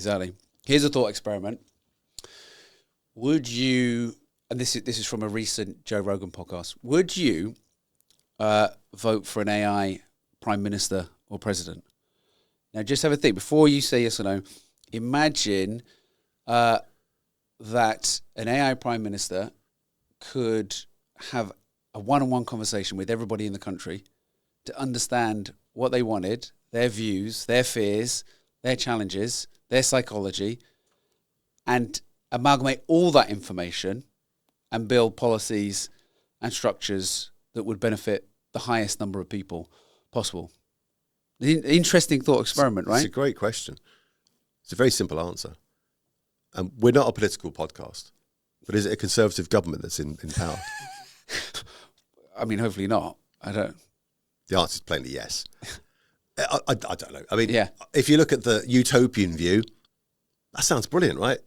Exactly. Here's a thought experiment. Would you, and this is from a recent Joe Rogan podcast, would you vote for an AI prime minister or president? Now, just have a think. Before you say yes or no, imagine that an AI prime minister could have a one-on-one conversation with everybody in the country to understand what they wanted, their views, their fears, their challenges, their psychology, and amalgamate all that information and build policies and structures that would benefit the highest number of people possible. Interesting thought experiment, right? It's a great question. It's a very simple answer. We're not a political podcast, but is it a conservative government that's in power? I mean, hopefully not. I don't. The answer is plainly yes. I don't know. I mean, Yeah. If you look at the utopian view, that sounds brilliant, right?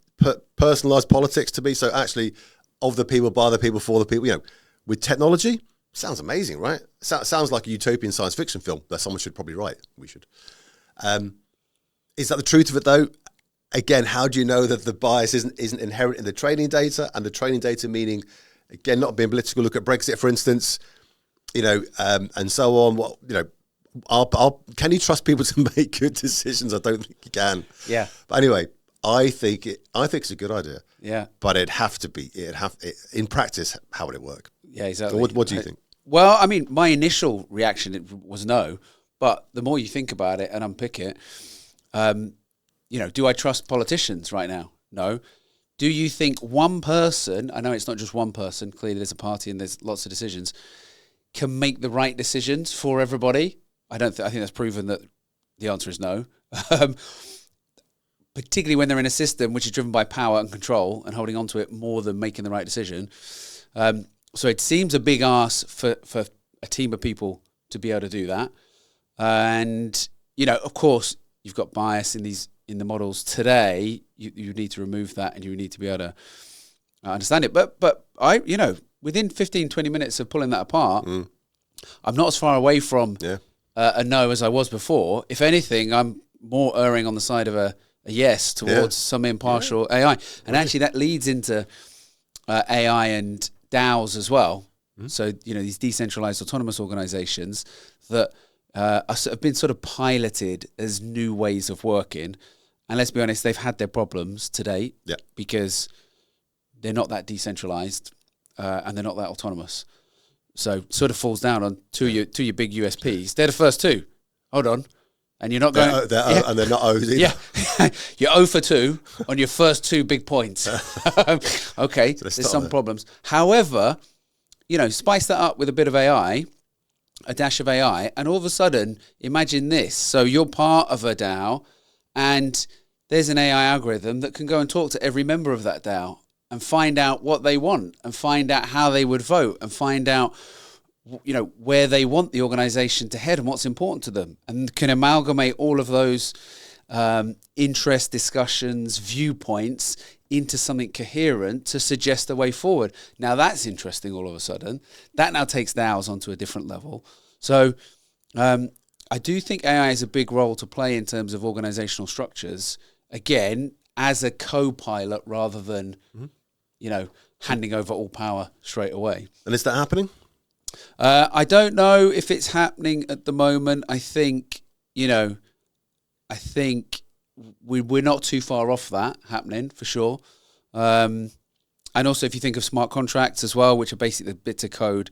Personalised politics to be so actually of the people, by the people, for the people. You know, with technology, sounds amazing, right? Sounds like a utopian science fiction film that someone should probably write. We should. Is that the truth of it, though? Again, how do you know that the bias isn't inherent in the training data? And the training data meaning, again, not being political. Look at Brexit, for instance. You know, and so on. What you know, can you trust people to make good decisions? I don't think you can. Yeah. But anyway, I think it's a good idea. Yeah. But in practice, how would it work? Yeah, exactly. So what do you think? Well, I mean, my initial reaction was no, but the more you think about it and unpick it, you know, do I trust politicians right now? No. Do you think one person, I know it's not just one person, clearly there's a party and there's lots of decisions, can make the right decisions for everybody? I think that's proven that the answer is no. Particularly when they're in a system which is driven by power and control and holding on to it more than making the right decision. So it seems a big ask for a team of people to be able to do that. And, you know, of course, you've got bias in the models today. You need to remove that and you need to be able to understand it. But I, you know, within 15, 20 minutes of pulling that apart, I'm not as far away from a no as I was before. If anything, I'm more erring on the side of a yes towards some impartial AI. And actually that leads into AI and DAOs as well. So, you know, these decentralized autonomous organizations that have been sort of piloted as new ways of working. And let's be honest, they've had their problems to date because they're not that decentralized and they're not that autonomous. So sort of falls down on two of your big USPs. They're the first two. Hold on. And you're not going... And they're not O's either. Yeah. You're 0 for 2 on your first two big points. Okay, so there's some problems. However, you know, spice that up with a bit of AI, a dash of AI, and all of a sudden, imagine this. So you're part of a DAO, and there's an AI algorithm that can go and talk to every member of that DAO and find out what they want and find out how they would vote and find out, you know, where they want the organization to head and what's important to them, and can amalgamate all of those interest, discussions, viewpoints into something coherent to suggest a way forward. Now that's interesting all of a sudden. That now takes DAOs onto a different level. So I do think AI has a big role to play in terms of organizational structures, again, as a co-pilot rather than, you know, handing over all power straight away. And is that happening? I don't know if it's happening at the moment. I think, you know, we're not too far off that happening for sure. And also if you think of smart contracts as well, which are basically the bits of code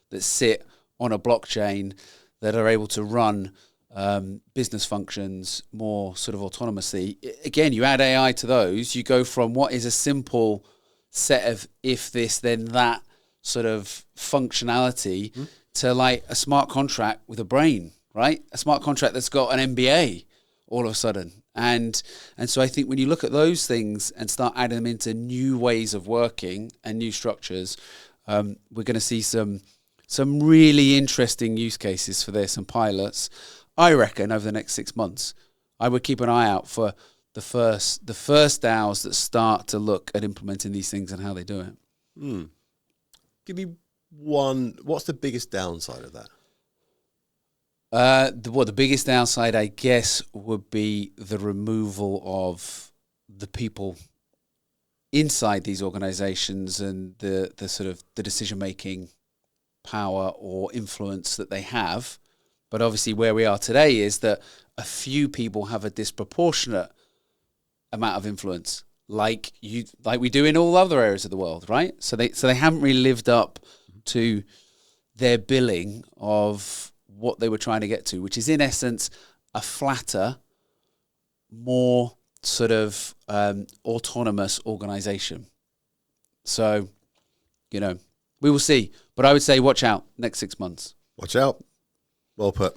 that sit on a blockchain that are able to run business functions more sort of autonomously. Again, you add AI to those, you go from what is a simple set of if this, then that sort of functionality to like a smart contract with a brain, right? A smart contract that's got an MBA all of a sudden. And so I think when you look at those things and start adding them into new ways of working and new structures, we're going to see some really interesting use cases for this and pilots. I reckon over the next 6 months, I would keep an eye out for the first DAOs that start to look at implementing these things and how they do it. Give me one. What's the biggest downside of that? The biggest downside, I guess, would be the removal of the people inside these organizations and the sort of the decision making power or influence that they have. But obviously where we are today is that a few people have a disproportionate amount of influence, like we do in all other areas of the world, right? So they haven't really lived up to their billing of what they were trying to get to, which is in essence a flatter, more sort of autonomous organization. So, we will see. But I would say watch out next 6 months. Watch out. Well put.